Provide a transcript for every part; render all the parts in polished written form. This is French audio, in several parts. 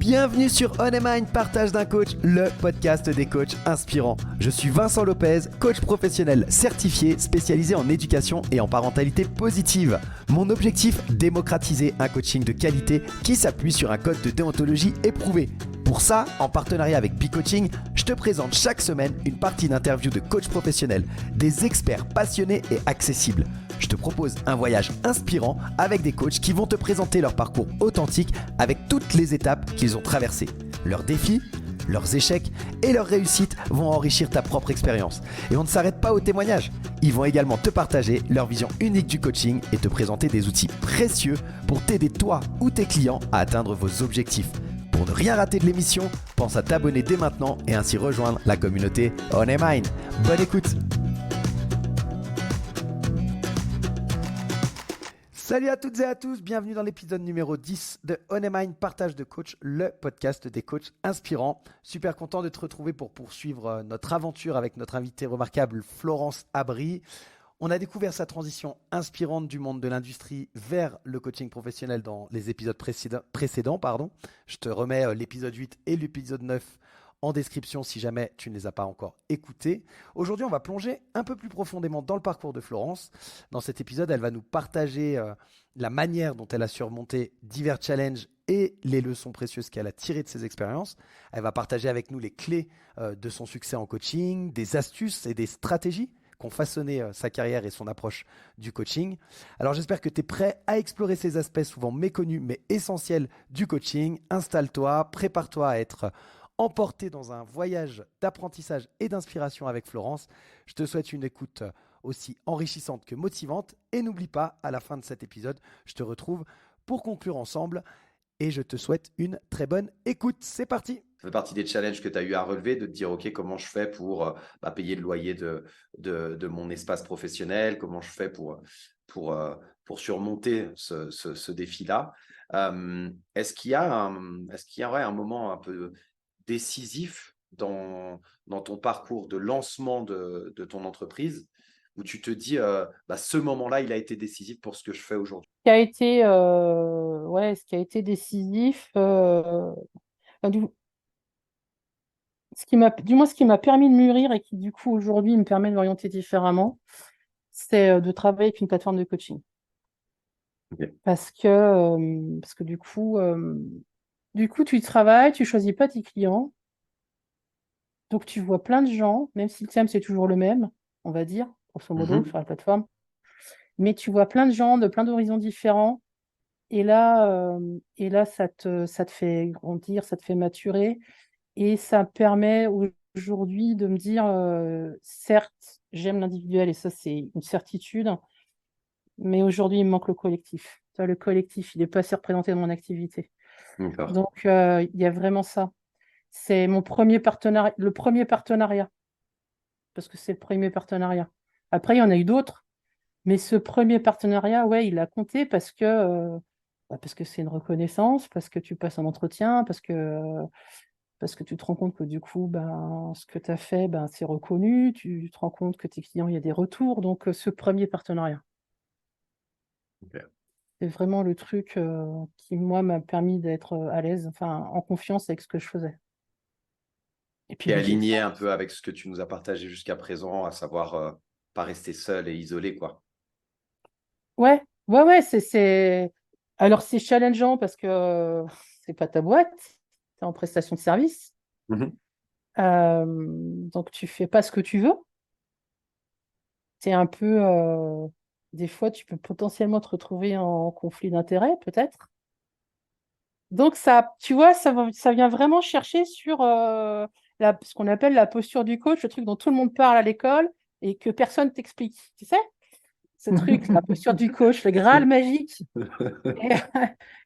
Bienvenue sur On Mind Partage d'un coach, le podcast des coachs inspirants. Je suis Vincent Lopez, coach professionnel certifié spécialisé en éducation et en parentalité positive. Mon objectif, démocratiser un coaching de qualité qui s'appuie sur un code de déontologie éprouvé. Pour ça, en partenariat avec B-Coaching, je te présente chaque semaine une partie d'interviews de coachs professionnels, des experts passionnés et accessibles. Je te propose un voyage inspirant avec des coachs qui vont te présenter leur parcours authentique avec toutes les étapes qu'ils ont traversées. Leurs défis, leurs échecs et leurs réussites vont enrichir ta propre expérience. Et on ne s'arrête pas aux témoignages. Ils vont également te partager leur vision unique du coaching et te présenter des outils précieux pour t'aider toi ou tes clients à atteindre vos objectifs. Pour ne rien rater de l'émission, pense à t'abonner dès maintenant et ainsi rejoindre la communauté On Mind. Bonne écoute! Salut à toutes et à tous, bienvenue dans l'épisode numéro 10 de On Mind Partage de coach, le podcast des coachs inspirants. Super content de te retrouver pour poursuivre notre aventure avec notre invitée remarquable Florence Abry. On a découvert sa transition inspirante du monde de l'industrie vers le coaching professionnel dans les épisodes précédents. Je te remets l'épisode 8 et l'épisode 9 en description si jamais tu ne les as pas encore écoutés. Aujourd'hui, on va plonger un peu plus profondément dans le parcours de Florence. Dans cet épisode, elle va nous partager la manière dont elle a surmonté divers challenges et les leçons précieuses qu'elle a tirées de ses expériences. Elle va partager avec nous les clés de son succès en coaching, des astuces et des stratégies qui ont façonné sa carrière et son approche du coaching. Alors j'espère que tu es prêt à explorer ces aspects souvent méconnus mais essentiels du coaching. Installe-toi, prépare-toi à être emporté dans un voyage d'apprentissage et d'inspiration avec Florence. Je te souhaite une écoute aussi enrichissante que motivante. Et n'oublie pas, à la fin de cet épisode, je te retrouve pour conclure ensemble. Et je te souhaite une très bonne écoute. C'est parti! Ça fait partie des challenges que tu as eu à relever, de te dire, OK, comment je fais pour payer le loyer de mon espace professionnel, comment je fais pour surmonter ce défi-là. Est-ce qu'il y a un moment un peu décisif dans ton parcours de lancement de ton entreprise où tu te dis, ce moment-là, il a été décisif pour ce que je fais aujourd'hui? Ce qui a été décisif, ce qui m'a permis de mûrir et qui, du coup, aujourd'hui, me permet de m'orienter différemment, c'est de travailler avec une plateforme de coaching. Ok. Parce que du coup, tu travailles, tu choisis pas tes clients, donc tu vois plein de gens, même si le thème, c'est toujours le même, on va dire, grosso modo, sur la plateforme, mais tu vois plein de gens de plein d'horizons différents. Et là, ça te fait grandir, ça te fait maturer. Et ça permet aujourd'hui de me dire, certes, j'aime l'individuel et ça, c'est une certitude, mais aujourd'hui, il me manque le collectif. Le collectif, il n'est pas assez représenté dans mon activité. D'accord. Donc, il y a vraiment ça. C'est le premier partenariat, parce que c'est le premier partenariat. Après, il y en a eu d'autres, mais ce premier partenariat, ouais, il a compté parce que c'est une reconnaissance, parce que tu passes un entretien, parce que tu te rends compte que du coup, ce que tu as fait, c'est reconnu, tu te rends compte que tes clients, il y a des retours. Donc, ce premier partenariat, Ok. c'est vraiment le truc qui, moi, m'a permis d'être à l'aise, en confiance avec ce que je faisais. Et puis, Qui est aligné un peu avec ce que tu nous as partagé jusqu'à présent, à savoir pas rester seul et isolé, quoi. Ouais, Alors, c'est challengeant parce que c'est pas ta boîte, tu es en prestation de service. Donc, tu fais pas ce que tu veux. C'est un peu, des fois, tu peux potentiellement te retrouver en conflit d'intérêts, peut-être. Donc, ça, tu vois, ça vient vraiment chercher sur ce qu'on appelle la posture du coach, le truc dont tout le monde parle à l'école et que personne t'explique. Tu sais, ce truc, la posture du coach, le Graal magique.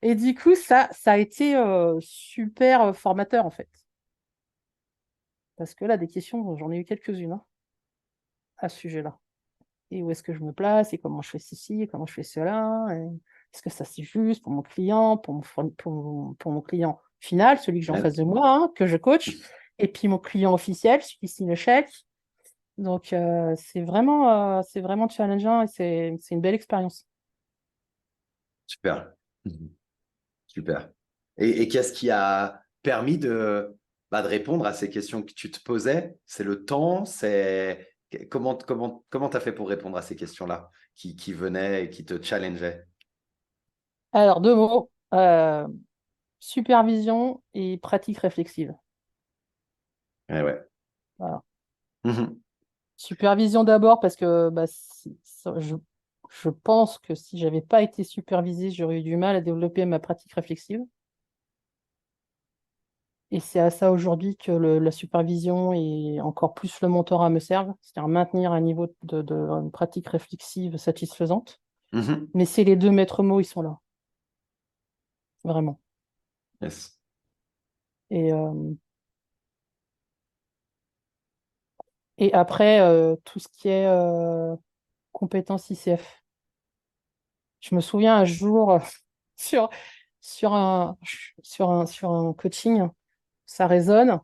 Et du coup, ça a été super formateur, en fait. Parce que là, des questions, j'en ai eu quelques-unes à ce sujet-là. Et où est-ce que je me place, et comment je fais ceci, et comment je fais cela, et est-ce que ça c'est juste pour mon client, pour mon client final, celui que j'ai en face de moi, que je coach, et puis mon client officiel, celui qui signe le chèque. Donc, c'est vraiment challengeant et c'est une belle expérience. Super. Super. Et qu'est-ce qui a permis de répondre à ces questions que tu te posais? C'est le temps? Comment tu as fait pour répondre à ces questions-là qui venaient et qui te challengeaient? Alors, deux mots, supervision et pratique réflexive. Eh ouais. Voilà. Mhm. Supervision d'abord parce que je pense que si j'avais pas été supervisée, j'aurais eu du mal à développer ma pratique réflexive. Et c'est à ça aujourd'hui que la supervision et encore plus le mentorat me servent, c'est-à-dire maintenir un niveau de pratique réflexive satisfaisante. Mhm. Mais c'est les deux maîtres mots, ils sont là, vraiment. Yes. Et, et après, tout ce qui est compétences ICF. Je me souviens un jour sur, sur un coaching, ça résonne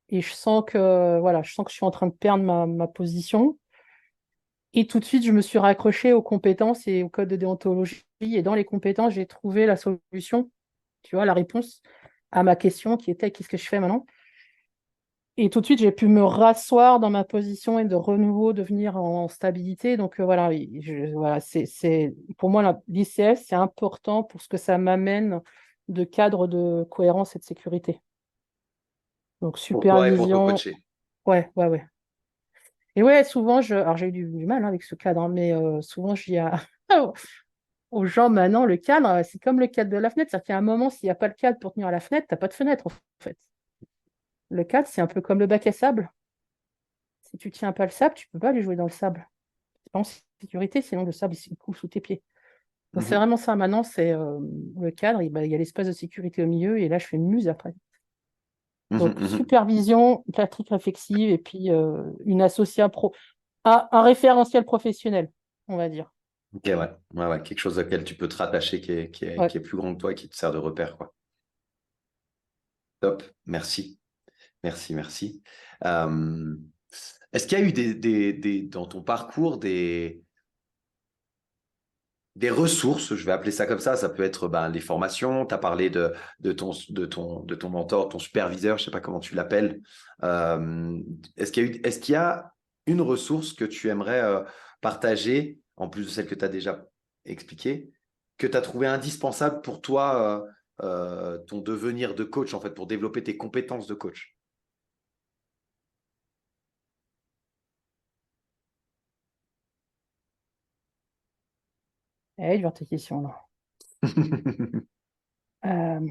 et je sens que je suis en train de perdre ma position. Et tout de suite, je me suis raccrochée aux compétences et au code de déontologie. Et dans les compétences, j'ai trouvé la solution, tu vois, la réponse à ma question qui était qu'est-ce que je fais maintenant? Et tout de suite, j'ai pu me rasseoir dans ma position et de renouveau devenir en stabilité. Donc voilà, voilà pour moi, l'ICF, c'est important pour ce que ça m'amène de cadre de cohérence et de sécurité. Donc Pour toi et pour te supervision, coacher. ouais, ouais, ouais. Et ouais, souvent, alors j'ai eu du mal avec ce cadre, hein, mais souvent, je dis aux gens maintenant, le cadre, c'est comme le cadre de la fenêtre. C'est-à-dire qu'il y a un moment, s'il n'y a pas le cadre pour tenir la fenêtre, tu n'as pas de fenêtre, en fait. Le cadre, c'est un peu comme le bac à sable. Si tu tiens pas le sable, tu peux pas aller jouer dans le sable. C'est pas en sécurité, sinon le sable, il coule sous tes pieds. Donc c'est Mhm. vraiment ça. Maintenant, c'est le cadre, il y a l'espace de sécurité au milieu, et là, je fais une muse après. Mhm. Donc Mhm. supervision, pratique réflexive, et puis une association un référentiel professionnel, on va dire. Ok, ouais. Ouais, ouais. Quelque chose auquel tu peux te rattacher Ouais. qui est plus grand que toi et qui te sert de repère, quoi. Top. Merci. Merci, merci. Euh, Est-ce qu'il y a eu dans ton parcours des ressources, je vais appeler ça comme ça peut être les formations, tu as parlé de ton mentor, ton superviseur, je ne sais pas comment tu l'appelles. Est-ce qu'il y a une ressource que tu aimerais partager, en plus de celle que tu as déjà expliquée, que tu as trouvé indispensable pour toi, ton devenir de coach, en fait, pour développer tes compétences de coach? Eh, dur tes questions, là. Euh,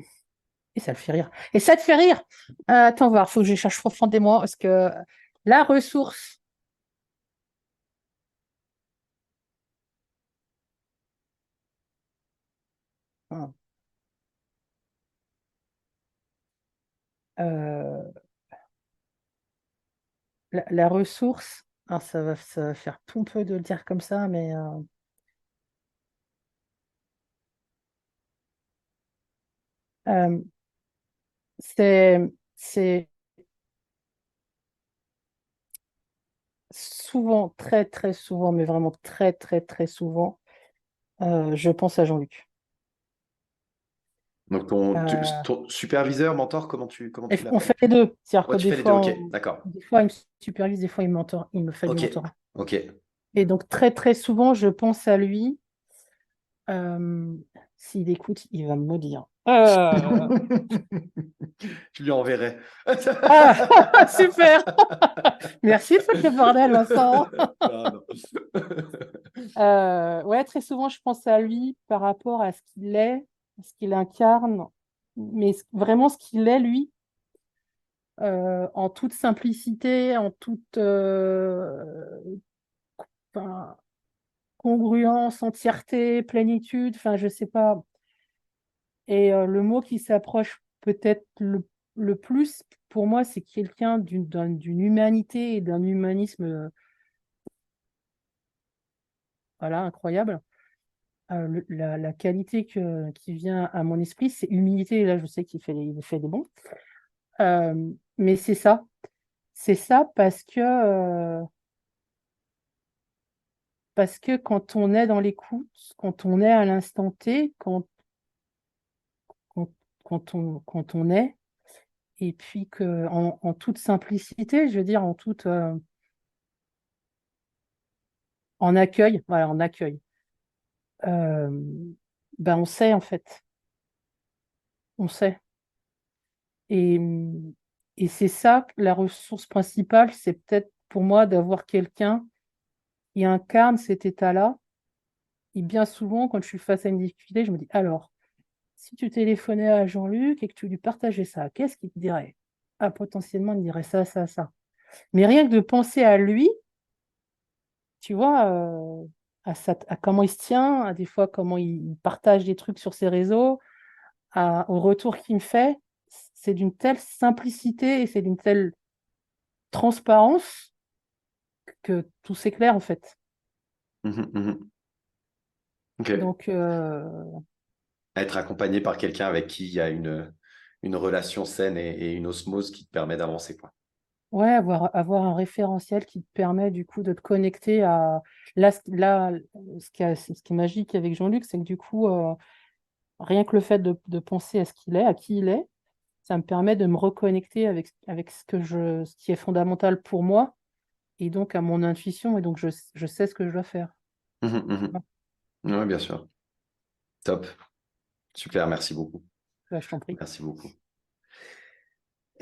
et ça le fait rire. Et ça te fait rire. Attends voir, il faut que je cherche profondément parce que la ressource. Hein, euh, la ressource, alors ça va faire pompeux de le dire comme ça, mais euh, c'est souvent, très très souvent, mais vraiment très très très souvent, je pense à Jean-Luc. Donc, Euh, ton superviseur, mentor, comment tu on l'appelles? fait les deux. C'est-à-dire que Ouais, tu fais les deux, ok, d'accord. des fois, il me supervise, des fois, il me fait du Ok, mentorat. ok. Et donc, très, très souvent, je pense à lui. Euh, S'il écoute, il va me maudire. Je lui enverrai. Ah, super! Merci de foutre le bordel, Vincent. Non, non. Ouais, très souvent, je pense à lui par rapport à ce qu'il est, ce qu'il incarne, mais vraiment ce qu'il est, lui, en toute simplicité, en toute enfin, congruence, entièreté, plénitude, enfin, je sais pas. Et le mot qui s'approche peut-être le plus, pour moi, c'est quelqu'un d'une humanité et d'un humanisme voilà, incroyable. La qualité qui vient à mon esprit, c'est humilité. Et là, je sais il fait des bons. Mais c'est ça. C'est ça parce que quand on est dans l'écoute, quand on est à l'instant T, quand, quand on est, et puis en toute simplicité, je veux dire, en accueil, voilà, en accueil. Euh, ben on sait en fait, on sait. Et, et c'est ça, la ressource principale, c'est peut-être pour moi d'avoir quelqu'un qui incarne cet état-là. Et bien souvent, quand je suis face à une difficulté, je me dis, alors, si tu téléphonais à Jean-Luc et que tu lui partageais ça, qu'est-ce qu'il te dirait? Ah, potentiellement, il me dirait ça, ça, ça. Mais rien que de penser à lui, tu vois, à comment il se tient, à des fois comment il partage des trucs sur ses réseaux, au retour qu'il me fait, c'est d'une telle simplicité et c'est d'une telle transparence que tout s'éclaire en fait. Mhm, mhm. Ok. Donc, Être accompagné par quelqu'un avec qui il y a une relation saine et une osmose qui te permet d'avancer, quoi. ouais, avoir un référentiel qui te permet du coup de te connecter à... Là, ce qui est magique avec Jean-Luc, c'est que du coup, rien que le fait de penser à ce qu'il est, à qui il est, ça me permet de me reconnecter avec ce qui est fondamental pour moi et donc à mon intuition et donc je sais ce que je dois faire. Mhm, mhm. Ouais, bien sûr. Top. Super, merci beaucoup. Là, je t'en prie. Merci beaucoup.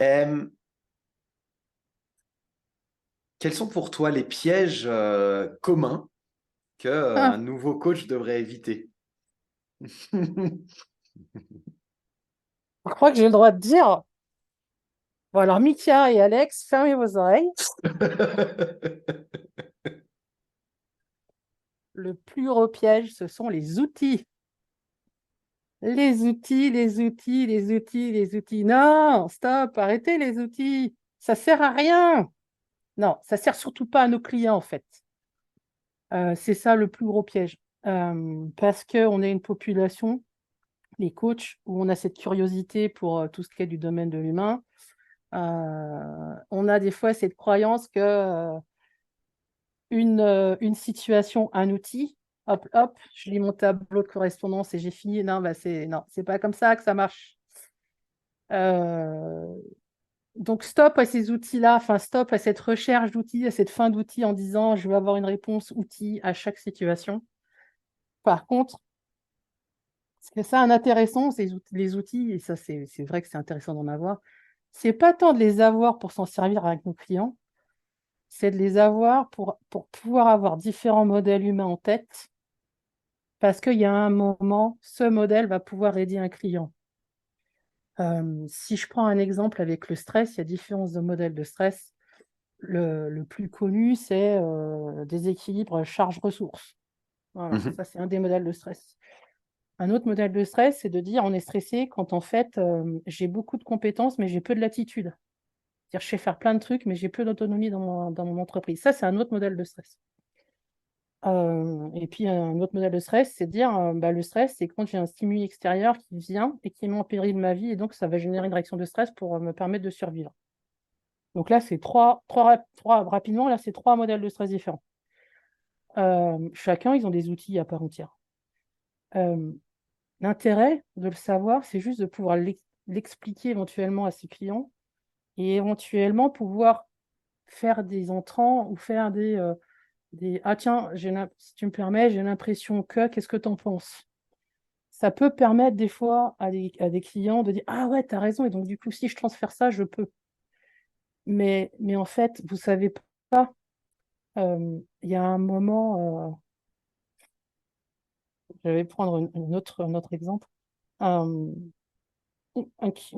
Euh, Quels sont pour toi les pièges communs que, un Ah, nouveau coach devrait éviter? je crois que j'ai le droit de dire. Bon, alors, Mika et Alex, fermez vos oreilles. Le plus gros piège, ce sont les outils. Les outils, les outils, les outils, les outils. Non, stop, arrêtez les outils. Ça sert à rien. Non, ça sert surtout pas à nos clients, en fait. C'est ça le plus gros piège. Parce qu'on est une population, les coachs, où on a cette curiosité pour tout ce qui est du domaine de l'humain. On a des fois cette croyance que une situation, un outil, hop, hop, je lis mon tableau de correspondance et j'ai fini. Non, bah non, c'est pas comme ça que ça marche. Euh, donc, stop à ces outils-là, enfin, stop à cette recherche d'outils, à cette fin d'outils en disant je veux avoir une réponse outil à chaque situation. Par contre, ce que ça a intéressant, c'est les outils, et ça, c'est vrai que c'est intéressant d'en avoir, c'est pas tant de les avoir pour s'en servir avec nos clients, c'est de les avoir pour pouvoir avoir différents modèles humains en tête, parce qu'il y a un moment, ce modèle va pouvoir aider un client. Si je prends un exemple avec le stress, il y a différents modèles de stress. Le plus connu, c'est déséquilibre charge-ressources. Voilà, Mhm, ça c'est un des modèles de stress. Un autre modèle de stress, c'est de dire on est stressé quand en fait j'ai beaucoup de compétences mais j'ai peu de latitude. C'est-à-dire je sais faire plein de trucs mais j'ai peu d'autonomie dans mon entreprise. Ça, c'est un autre modèle de stress. Et puis un autre modèle de stress, c'est de dire bah, le stress, c'est quand j'ai un stimuli extérieur qui vient et qui met en péril ma vie et donc ça va générer une réaction de stress pour me permettre de survivre. Donc là, c'est rapidement, là, c'est trois modèles de stress différents. Chacun, ils ont des outils à part entière. Euh, L'intérêt de le savoir, c'est juste de pouvoir l'expliquer éventuellement à ses clients et éventuellement pouvoir faire des entrants ou faire des ah tiens, si tu me permets, j'ai l'impression que, qu'est-ce que tu en penses? Ça peut permettre des fois à des clients de dire ah ouais, tu as raison, et donc du coup, si je transfère ça, je peux. Mais en fait, vous savez pas, il y a un moment, je vais prendre un autre exemple. Un,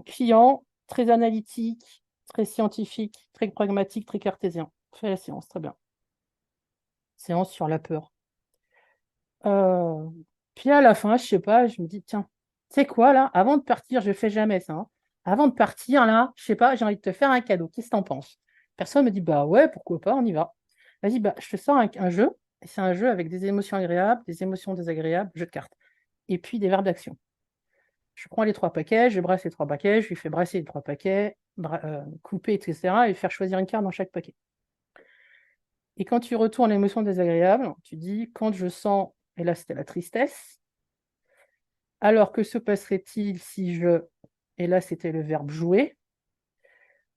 client très analytique, très scientifique, très pragmatique, très cartésien. Fait la séance, très bien. Séance sur la peur. Euh, Puis à la fin, je sais pas, je me dis, tiens, tu sais quoi là, avant de partir, je fais jamais ça, hein. Avant de partir, là, je sais pas, j'ai envie de te faire un cadeau. Qu'est-ce que t'en penses? Personne me dit, bah ouais, pourquoi pas, on y va. Vas-y, bah, je te sors un jeu, et c'est un jeu avec des émotions agréables, des émotions désagréables, jeu de cartes, et puis des verbes d'action. Je prends les trois paquets, je brasse les trois paquets, je lui fais brasser les trois paquets, couper, etc. et faire choisir une carte dans chaque paquet. Et quand tu retournes l'émotion désagréable, tu dis, quand je sens, et là c'était la tristesse, alors que se passerait-il si je, et là c'était le verbe jouer,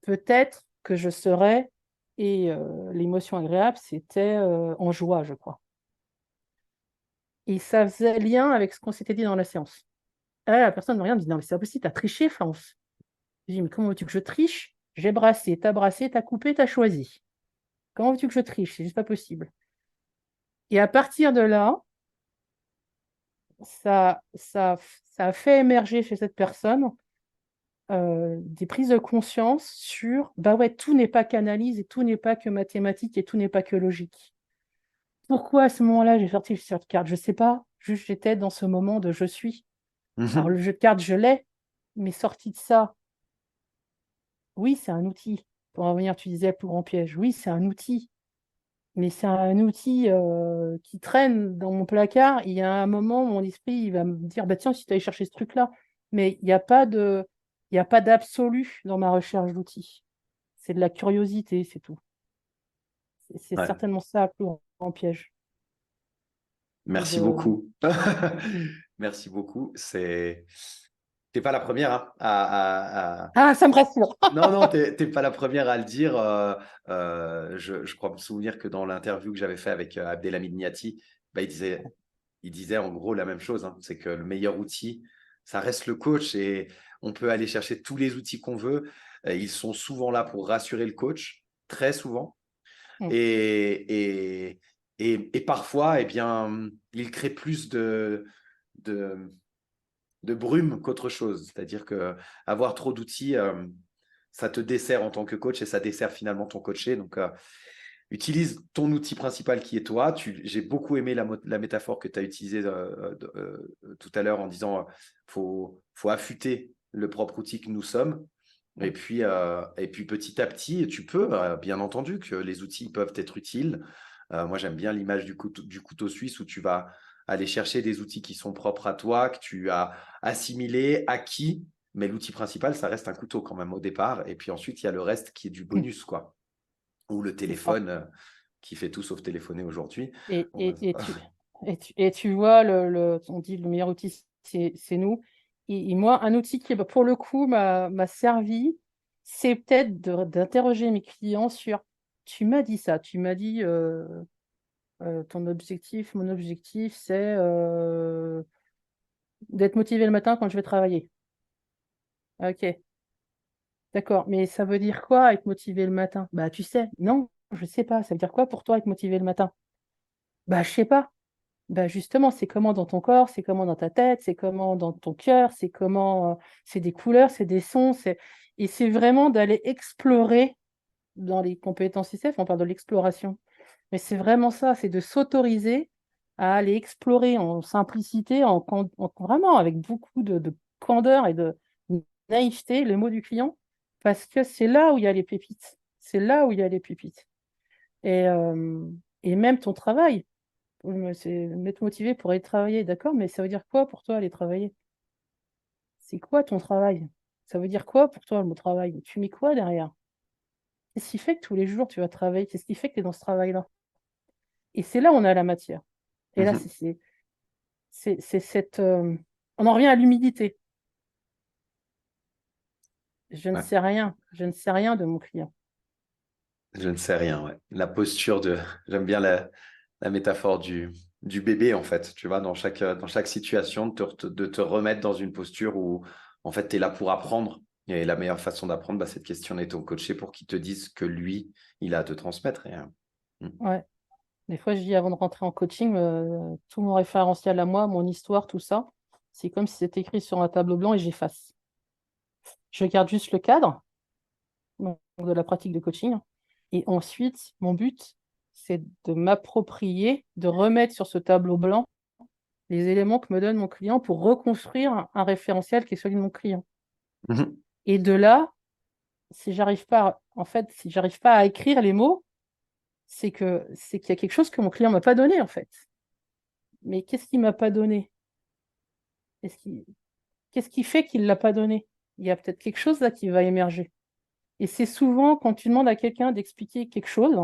peut-être que je serais, et l'émotion agréable, c'était en joie, je crois. Et ça faisait lien avec ce qu'on s'était dit dans la séance. Et là, la personne me regarde, me dit, non, mais c'est pas possible, t'as triché, France. Je dis, mais comment veux-tu que je triche? J'ai brassé, t'as coupé, t'as choisi. Comment veux-tu que je triche? C'est juste pas possible. Et à partir de là, ça a fait émerger chez cette personne des prises de conscience sur, bah ouais, tout n'est pas qu'analyse et tout n'est pas que mathématique et tout n'est pas que logique. Pourquoi à ce moment-là, j'ai sorti le jeu de cartes? Je sais pas, juste j'étais dans ce moment de je suis. Alors le jeu de cartes, je l'ai, mais sorti de ça, oui, c'est un outil. Pour en revenir, tu disais le plus grand piège. Oui, c'est un outil. Mais c'est un outil qui traîne dans mon placard. Il y a un moment, mon esprit il va me dire, bah tiens, si tu allais chercher ce truc-là. Mais il n'y a pas d'absolu dans ma recherche d'outils. C'est de la curiosité, c'est tout. C'est Ouais. certainement ça le plus grand piège. Et Merci de... beaucoup. Merci beaucoup. T'es pas la première hein, Ah, ça me rassure. Non, non, t'es pas la première à le dire. Je crois me souvenir que dans l'interview que j'avais fait avec Abdelhamid Niati, bah, il disait en gros la même chose. Hein. C'est que le meilleur outil, ça reste le coach et on peut aller chercher tous les outils qu'on veut. Ils sont souvent là pour rassurer le coach, très souvent. Mm. Et parfois, eh bien, il crée plus de, de brume qu'autre chose. C'est-à-dire que avoir trop d'outils, ça te dessert en tant que coach et ça dessert finalement ton coaché. Donc, utilise ton outil principal qui est toi. J'ai beaucoup aimé la métaphore que tu as utilisée tout à l'heure en disant faut affûter le propre outil que nous sommes. Et puis petit à petit, tu peux, bien entendu, que les outils peuvent être utiles. Moi, j'aime bien l'image du couteau suisse où tu vas aller chercher des outils qui sont propres à toi, que tu as assimilés, acquis. Mais l'outil principal, ça reste un couteau quand même au départ. Et puis ensuite, il y a le reste qui est du bonus, quoi. Ou le C'est ça. téléphone qui fait tout sauf téléphoner aujourd'hui. Et, Bon, et, et tu, et tu vois, on dit le meilleur outil, c'est nous. Et moi, un outil qui, pour le coup, m'a servi, c'est peut-être d'interroger mes clients sur, tu m'as dit ça, tu m'as dit, ton objectif, mon objectif, c'est d'être motivé le matin quand je vais travailler. Ok, d'accord, mais ça veut dire quoi être motivé le matin? Bah, tu sais, non, je sais pas. Ça veut dire quoi pour toi être motivé le matin? Bah, je sais pas. Bah justement, c'est comment dans ton corps, c'est comment dans ta tête, c'est comment dans ton cœur, c'est comment, c'est des couleurs, c'est des sons, et c'est vraiment d'aller explorer dans les compétences ICF, on parle de l'exploration. Mais c'est vraiment ça, c'est de s'autoriser à aller explorer en simplicité, vraiment avec beaucoup de candeur et de naïveté, le mot du client, parce que c'est là où il y a les pépites. C'est là où il y a les pépites. Et, euh, et même ton travail. C'est m'être motivé pour aller travailler, d'accord, mais ça veut dire quoi pour toi aller travailler? C'est quoi ton travail? Ça veut dire quoi pour toi le mot travail? Tu mets quoi derrière? Qu'est-ce qui fait que tous les jours tu vas travailler? Qu'est-ce qui fait que tu es dans ce travail-là? Et c'est là où on a la matière. Et là, mhm. c'est cette. On en revient à l'humilité. Je ne Ouais. sais rien. Je ne sais rien de mon client. Je ne sais rien. Ouais. La posture de. J'aime bien la métaphore du bébé, en fait. Tu vois, dans chaque situation, de te remettre dans une posture où, en fait, tu es là pour apprendre. Et la meilleure façon d'apprendre, bah, c'est de questionner ton coaché pour qu'il te dise que lui, il a à te transmettre. Mm. Ouais. Des fois, je dis avant de rentrer en coaching, tout mon référentiel à moi, mon histoire, tout ça, c'est comme si c'était écrit sur un tableau blanc et j'efface. Je garde juste le cadre donc, de la pratique de coaching. Et ensuite, mon but, c'est de m'approprier, de remettre sur ce tableau blanc les éléments que me donne mon client pour reconstruire un référentiel qui est celui de mon client. Mhm. Et de là, si j'arrive pas, en fait, si j'arrive pas à écrire les mots, c'est qu'il y a quelque chose que mon client m'a pas donné, en fait. Mais qu'est-ce qu'il m'a pas donné? Qu'est-ce qui, qu'est-ce qui fait qu'il l'a pas donné? Il y a peut-être quelque chose là qui va émerger. Et c'est souvent quand tu demandes à quelqu'un d'expliquer quelque chose,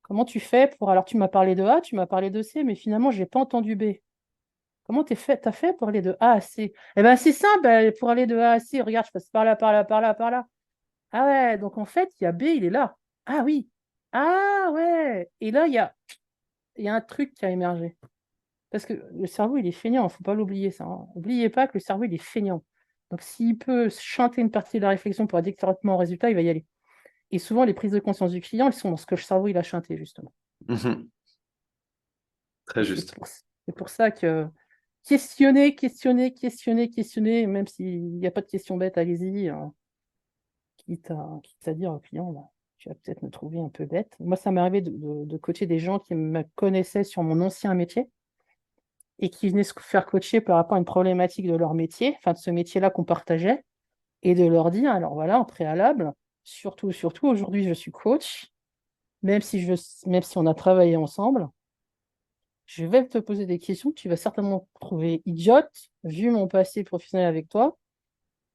comment tu fais pour... Alors, tu m'as parlé de A, tu m'as parlé de C, mais finalement, je n'ai pas entendu B. Comment tu as fait pour aller de A à C? Eh bien, c'est simple, pour aller de A à C, regarde, je passe par là, par là, par là, par là. Ah ouais, donc en fait, il y a B, il est là. Ah oui. Ah ouais. Et là, il y a un truc qui a émergé. Parce que le cerveau, il est feignant, il ne faut pas l'oublier ça. N'oubliez pas que le cerveau, il est feignant. Donc s'il peut chanter une partie de la réflexion pour aller directement au résultat, il va y aller. Et souvent, les prises de conscience du client, elles sont dans ce que le cerveau, il a chanté, justement. Mhm. Très Et juste. c'est pour ça que questionner, questionner, questionner, questionner, même s'il n'y a pas de question bête, allez-y. Quitte à dire au client, bah, tu vas peut-être me trouver un peu bête. Moi, ça m'est arrivé de coacher des gens qui me connaissaient sur mon ancien métier et qui venaient se faire coacher par rapport à une problématique de leur métier, enfin de ce métier-là qu'on partageait, et de leur dire, alors voilà, en préalable, surtout, aujourd'hui, je suis coach, même si on a travaillé ensemble, je vais te poser des questions que tu vas certainement trouver idiotes, vu mon passé professionnel avec toi.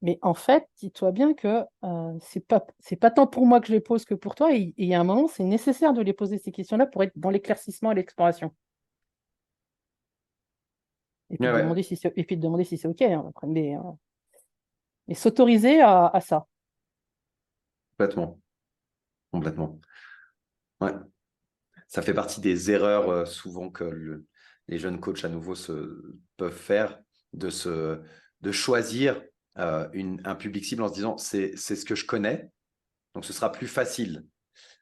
Mais en fait, dis-toi bien que c'est pas tant pour moi que je les pose que pour toi. Et il y a un moment, c'est nécessaire de les poser ces questions-là pour être dans l'éclaircissement et l'exploration. Et puis Ouais, de ouais, demander et puis de demander si c'est OK, hein, après. Mais s'autoriser à ça. complètement. Complètement. Ouais. Ça fait partie des erreurs souvent que les jeunes coachs à nouveau peuvent faire, de, se, de choisir un public cible en se disant c'est ce que je connais, donc ce sera plus facile.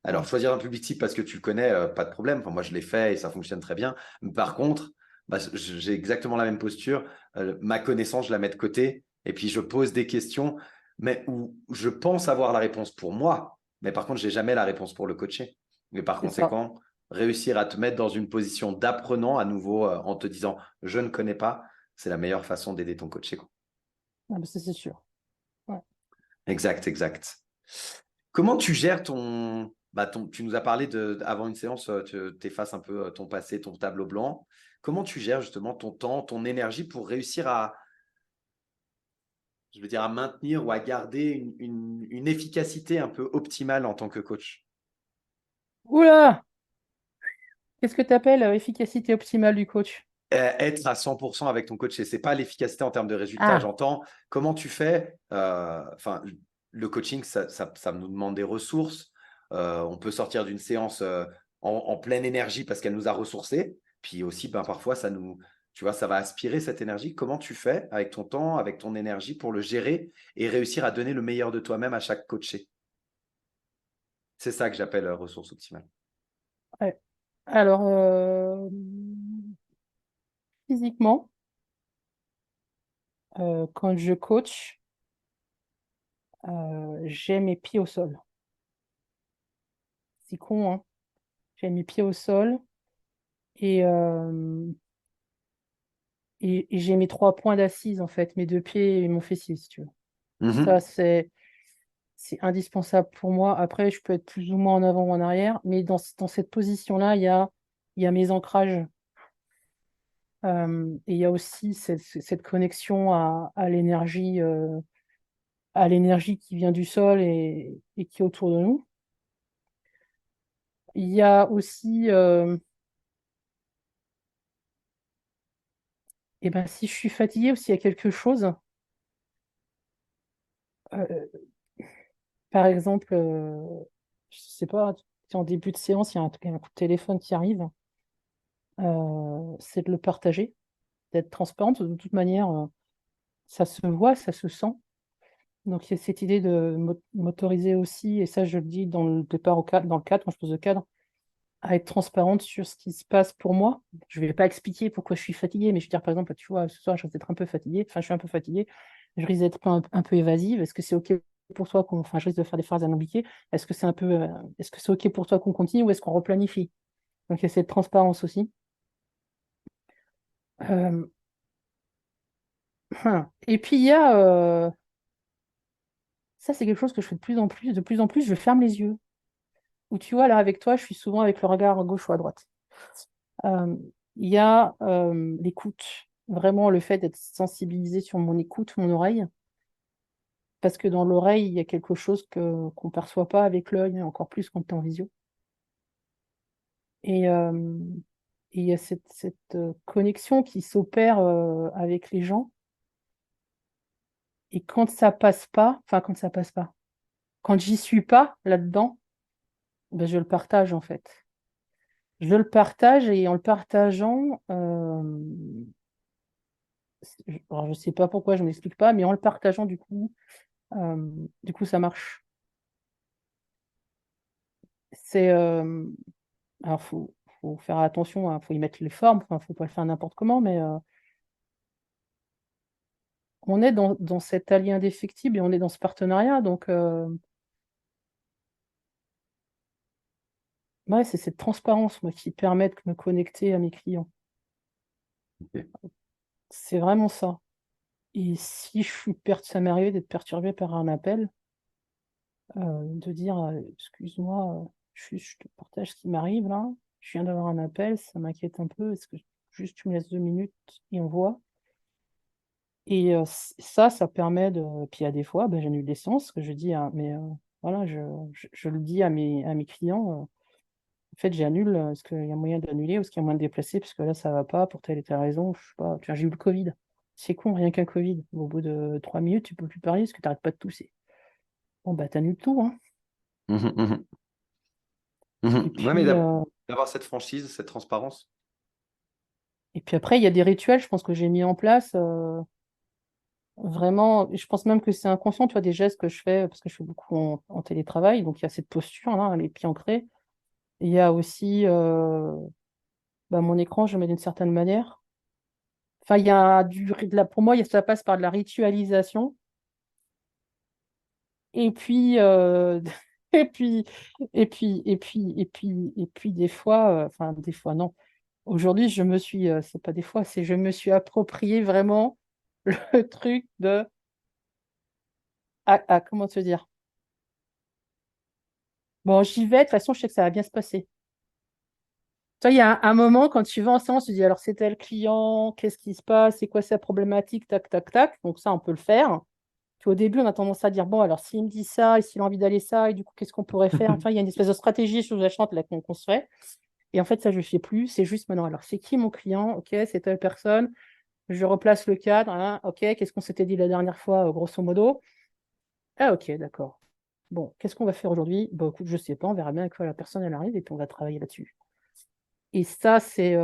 Alors, Ouais, choisir un public cible parce que tu le connais, pas de problème. Enfin, moi, je l'ai fait et ça fonctionne très bien. Mais par contre, bah, j'ai exactement la même posture. Ma connaissance, je la mets de côté et puis je pose des questions, mais où je pense avoir la réponse pour moi. Mais par contre, je n'ai jamais la réponse pour le coacher. Et par c'est ça. conséquent, réussir à te mettre dans une position d'apprenant à nouveau en te disant je ne connais pas, c'est la meilleure façon d'aider ton coaché, quoi. Ah, bah, ça, c'est sûr. Ouais. Exact, exact. Comment tu gères tu nous as parlé avant une séance, tu effaces un peu ton passé, ton tableau blanc. Comment tu gères justement ton temps, ton énergie pour réussir je veux dire, à maintenir ou à garder une efficacité un peu optimale en tant que coach? Oula! Qu'est-ce que tu appelles efficacité optimale du coach? Être à 100% avec ton coach, et c'est pas l'efficacité en termes de résultats. Ah, J'entends comment tu fais. Enfin, le coaching, ça nous demande des ressources. On peut sortir d'une séance en pleine énergie parce qu'elle nous a ressourcés. Puis aussi, ben, parfois, tu vois, ça va aspirer cette énergie. Comment tu fais avec ton temps, avec ton énergie pour le gérer et réussir à donner le meilleur de toi-même à chaque coaché? C'est ça que j'appelle ressources optimales. ouais. Alors, physiquement, quand je coach, j'ai mes pieds au sol. C'est con, hein? J'ai mes pieds au sol et, et j'ai mes 3 points d'assise, en fait, mes 2 pieds et mon fessier, si tu veux. Ça, Mhm. c'est indispensable pour moi. Après, je peux être plus ou moins en avant ou en arrière, mais dans cette position-là, il y a mes ancrages. Et il y a aussi cette connexion à l'énergie qui vient du sol et qui est autour de nous. Il y a aussi, eh ben, si je suis fatiguée ou s'il y a quelque chose, euh, par exemple, je sais pas, en début de séance, il y a un coup de téléphone qui arrive, c'est de le partager, d'être transparente. De toute manière, ça se voit, ça se sent. Donc, il y a cette idée de m'autoriser aussi, et ça, je le dis dans le départ dans le cadre, quand je pose le cadre, à être transparente sur ce qui se passe pour moi. Je ne vais pas expliquer pourquoi je suis fatiguée, mais je vais dire, par exemple, tu vois, ce soir, je risque d'être un peu fatiguée, enfin, je suis un peu fatiguée, je risque d'être un peu évasive. Est-ce que c'est OK pour toi enfin, je risque de faire des phrases alambiquées. Est-ce que c'est OK pour toi qu'on continue ou est-ce qu'on replanifie? Donc, il y a cette transparence aussi. Euh, Et puis, il y a, ça, c'est quelque chose que je fais de plus en plus. De plus en plus, je ferme les yeux. Ou tu vois, là, avec toi, je suis souvent avec le regard à gauche ou à droite. Euh, Il y a l'écoute, vraiment le fait d'être sensibilisé sur mon écoute, mon oreille, parce que dans l'oreille, il y a quelque chose qu'on ne perçoit pas avec l'œil, encore plus quand tu es en visio. Et, euh, et il y a cette connexion qui s'opère avec les gens. Et quand ça passe pas, enfin quand ça passe pas, quand j'y suis pas là-dedans, ben, je le partage en fait. Je le partage et en le partageant, alors je sais pas pourquoi, je ne m'explique pas, mais en le partageant du coup ça marche. C'est, alors faut faire attention, il faut y mettre les formes, enfin, faut pas le faire n'importe comment, mais on est dans cet allié indéfectible et on est dans ce partenariat, donc ouais, c'est cette transparence moi, qui permet de me connecter à mes clients. Ok. C'est vraiment ça. Et si ça m'est arrivé d'être perturbée par un appel, de dire excuse-moi, je te partage ce qui m'arrive là, je viens d'avoir un appel, ça m'inquiète un peu, est-ce que juste tu me laisses 2 minutes et on voit. Et ça permet de. Puis il y a des fois, ben, j'annule des séances, que je dis, mais voilà, je le dis à mes clients, en fait, j'annule, est-ce qu'il y a moyen d'annuler ou est-ce qu'il y a moyen de déplacer, parce que là, ça va pas pour telle et telle raison, je sais pas, tu vois, j'ai eu le Covid. C'est con, rien qu'un Covid. Au bout de 3 minutes, tu peux plus parler parce que tu n'arrêtes pas de tousser. Bon, bah, t'annules tout, hein. Mhm, mhm. Et Ouais, mais puis, d'avoir cette franchise, cette transparence. après, il y a des rituels, je pense que j'ai mis en place. Vraiment, je pense même que c'est inconscient, tu vois, des gestes que je fais, parce que je fais beaucoup en télétravail, donc il y a cette posture, là, les pieds ancrés. Il y a aussi bah, mon écran, je le mets d'une certaine manière. Enfin, il y a pour moi, ça passe par de la ritualisation. Et puis, et puis, et puis des fois, enfin, des fois, non. Aujourd'hui, c'est pas des fois, c'est je me suis approprié vraiment le truc de, comment te dire? Bon, j'y vais, de toute façon, je sais que ça va bien se passer. Toi, il y a un moment, quand tu vas en séance, tu dis, alors, c'est tel client, qu'est-ce qui se passe, c'est quoi sa problématique, tac, tac, tac. Donc ça, on peut le faire. Puis au début, on a tendance à dire, bon, alors s'il me dit ça, et s'il a envie d'aller ça, et du coup, qu'est-ce qu'on pourrait faire? Enfin, il y a une espèce de stratégie sous-jacente là qu'on se fait. Et en fait, ça, je ne sais plus. C'est juste maintenant, alors, c'est qui mon client? OK, c'est telle personne. Je replace le cadre, hein. OK, qu'est-ce qu'on s'était dit la dernière fois, grosso modo? Ah, OK, d'accord. Bon, qu'est-ce qu'on va faire aujourd'hui? Bon, écoute, je ne sais pas, on verra bien à quoi la personne elle arrive et puis on va travailler là-dessus. Et ça, c'est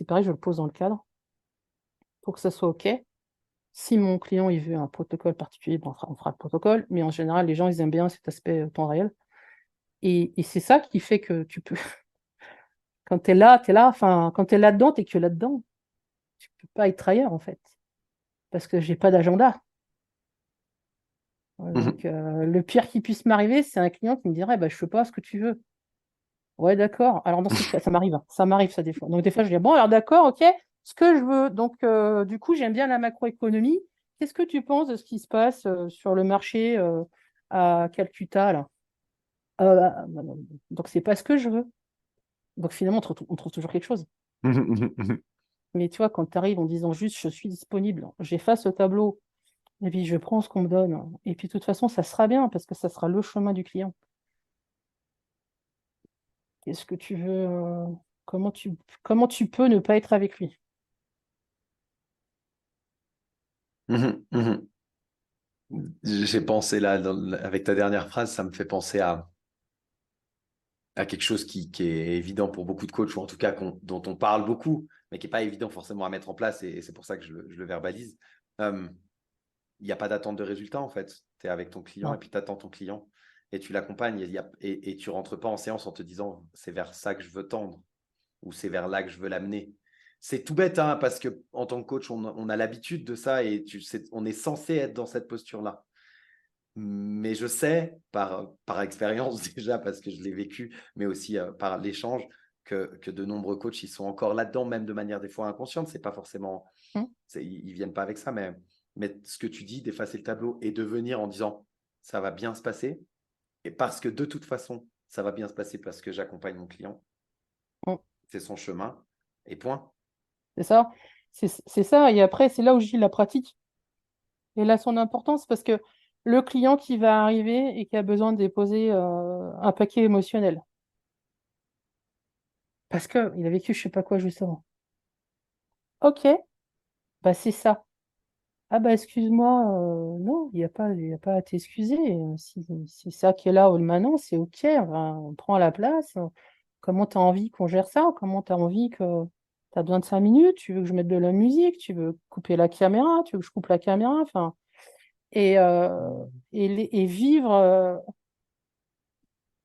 pareil, je le pose dans le cadre pour que ça soit OK. Si mon client il veut un protocole particulier, bon, on fera le protocole, mais en général, les gens ils aiment bien cet aspect temps réel. Et c'est ça qui fait que tu peux, quand tu es là, tu es là, enfin, quand tu es là-dedans, tu es que là-dedans. Tu peux pas être ailleurs en fait, parce que j'ai pas d'agenda. Mhm. Donc, le pire qui puisse m'arriver, c'est un client qui me dirait bah, je fais pas ce que tu veux. Ouais, d'accord. Alors, dans ces cas, ça m'arrive, hein. Ça m'arrive, ça, des fois. Donc, des fois, je dis, bon, alors, d'accord, OK, ce que je veux. Donc, du coup, j'aime bien la macroéconomie. Qu'est-ce que tu penses de ce qui se passe sur le marché à Calcutta, là? Donc, c'est pas ce que je veux. Donc, finalement, on trouve toujours quelque chose. Mais tu vois, quand tu arrives en disant juste, je suis disponible, j'efface le tableau, et puis je prends ce qu'on me donne. Et puis, de toute façon, ça sera bien parce que ça sera le chemin du client. Qu'est-ce que tu veux, comment comment tu peux ne pas être avec lui? Mhm, mhm. J'ai pensé là, avec ta dernière phrase, ça me fait penser à quelque chose qui est évident pour beaucoup de coachs, ou en tout cas dont on parle beaucoup, mais qui n'est pas évident forcément à mettre en place, et c'est pour ça que je le verbalise. Il n'y a pas d'attente de résultat, en fait. Tu es avec ton client et Non. puis tu attends ton client et tu l'accompagnes, et tu rentres pas en séance en te disant c'est vers ça que je veux tendre ou c'est vers là que je veux l'amener. C'est tout bête, hein, parce que en tant que coach, on a l'habitude de ça et on est censé être dans cette posture-là. Mais je sais, par expérience déjà, parce que je l'ai vécu, mais aussi par l'échange, que de nombreux coachs, ils sont encore là-dedans, même de manière des fois inconsciente. C'est pas forcément, Hum, ils viennent pas avec ça, mais ce que tu dis, d'effacer le tableau et de venir en disant, ça va bien se passer, et parce que de toute façon, ça va bien se passer parce que j'accompagne mon client, hum. c'est son chemin, et point. C'est ça. C'est ça. Et après, c'est là où je dis la pratique. Et là, son importance, parce que le client qui va arriver et qui a besoin de déposer un paquet émotionnel, parce qu'il a vécu je sais pas quoi juste avant. OK, bah c'est ça. Ah bah excuse-moi, non, il y a pas à t'excuser. Si c'est ça qui est là ou maintenant, c'est OK. Enfin, on prend la place. Comment tu as envie qu'on gère ça? Comment tu as envie que tu as besoin de 5 minutes? Tu veux que je mette de la musique? Tu veux couper la caméra? Tu veux que je coupe la caméra? Enfin, et vivre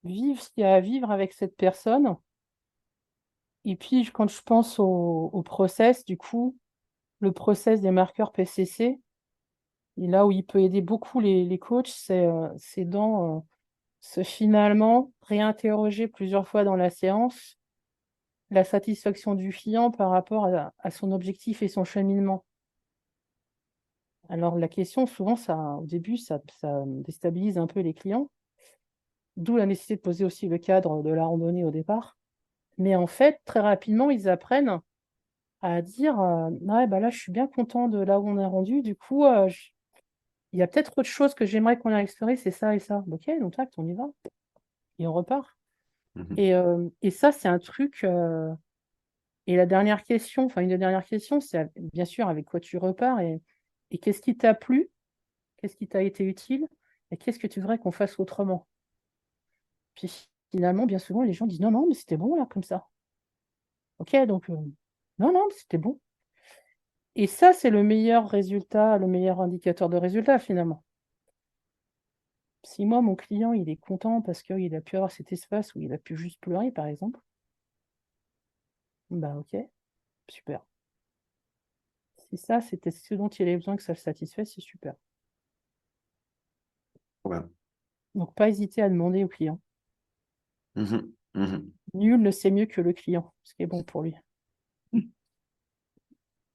ce qu'il y a à vivre avec cette personne. Et puis, quand je pense au process, du coup, le process des marqueurs PCC, et là où il peut aider beaucoup les coachs, c'est dans se finalement réinterroger plusieurs fois dans la séance la satisfaction du client par rapport à son objectif et son cheminement. Alors la question, souvent, au début, ça déstabilise un peu les clients, d'où la nécessité de poser aussi le cadre de la randonnée au départ. Mais en fait, très rapidement, ils apprennent à dire ouais, bah là, je suis bien content de là où on est rendu. Du coup, il y a peut-être autre chose que j'aimerais qu'on ait exploré, c'est ça et ça. Ok, donc tac, on y va. Et on repart. Mhm. Et ça, c'est un truc. Et la dernière question, enfin, une des dernières questions, c'est bien sûr avec quoi tu repars et qu'est-ce qui t'a plu, qu'est-ce qui t'a été utile et qu'est-ce que tu voudrais qu'on fasse autrement. Puis finalement, bien souvent, les gens disent non, non, mais c'était bon là, comme ça. Ok, donc non, non, mais c'était bon. Et ça, c'est le meilleur résultat, le meilleur indicateur de résultat finalement. Si moi, mon client, il est content parce qu'il a pu avoir cet espace où il a pu juste pleurer, par exemple, bah ok, super. Si ça, c'était ce dont il avait besoin que ça le satisfait, c'est super. Ouais. Donc, pas hésiter à demander au client. Mhm. Mhm. Nul ne sait mieux que le client, ce qui est bon pour lui.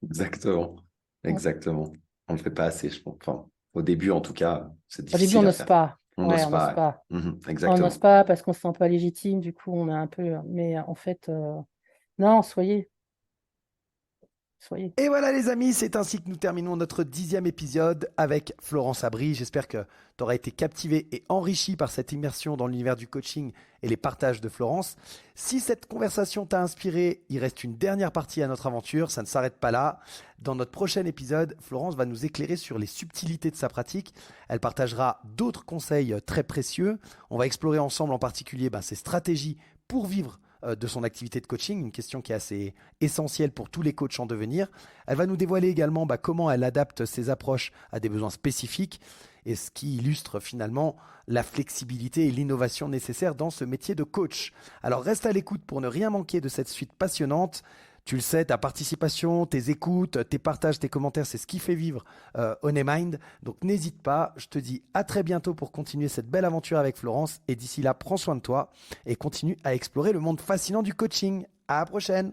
Exactement. Mm. Exactement. On ne le fait pas assez, je pense. Enfin, au début, en tout cas, c'est Au début, on difficile à n'ose faire. pas. On Ouais, n'ose on n'ose pas. pas. Ouais. Mhm. On n'ose Exactement. pas parce qu'on ne se sent pas légitime, du coup, on a un peu. Mais en fait, non, soyez. Et voilà les amis, c'est ainsi que nous terminons notre 10e épisode avec Florence Abri. J'espère que tu auras été captivé et enrichi par cette immersion dans l'univers du coaching et les partages de Florence. Si cette conversation t'a inspiré, il reste une dernière partie à notre aventure, ça ne s'arrête pas là. Dans notre prochain épisode, Florence va nous éclairer sur les subtilités de sa pratique. Elle partagera d'autres conseils très précieux. On va explorer ensemble en particulier ses stratégies pour vivre de son activité de coaching, une question qui est assez essentielle pour tous les coachs en devenir. Elle va nous dévoiler également comment elle adapte ses approches à des besoins spécifiques et ce qui illustre finalement la flexibilité et l'innovation nécessaires dans ce métier de coach. Alors reste à l'écoute pour ne rien manquer de cette suite passionnante. Tu le sais, ta participation, tes écoutes, tes partages, tes commentaires, c'est ce qui fait vivre OnEmind. Donc n'hésite pas, je te dis à très bientôt pour continuer cette belle aventure avec Florence. Et d'ici là, prends soin de toi et continue à explorer le monde fascinant du coaching. À la prochaine!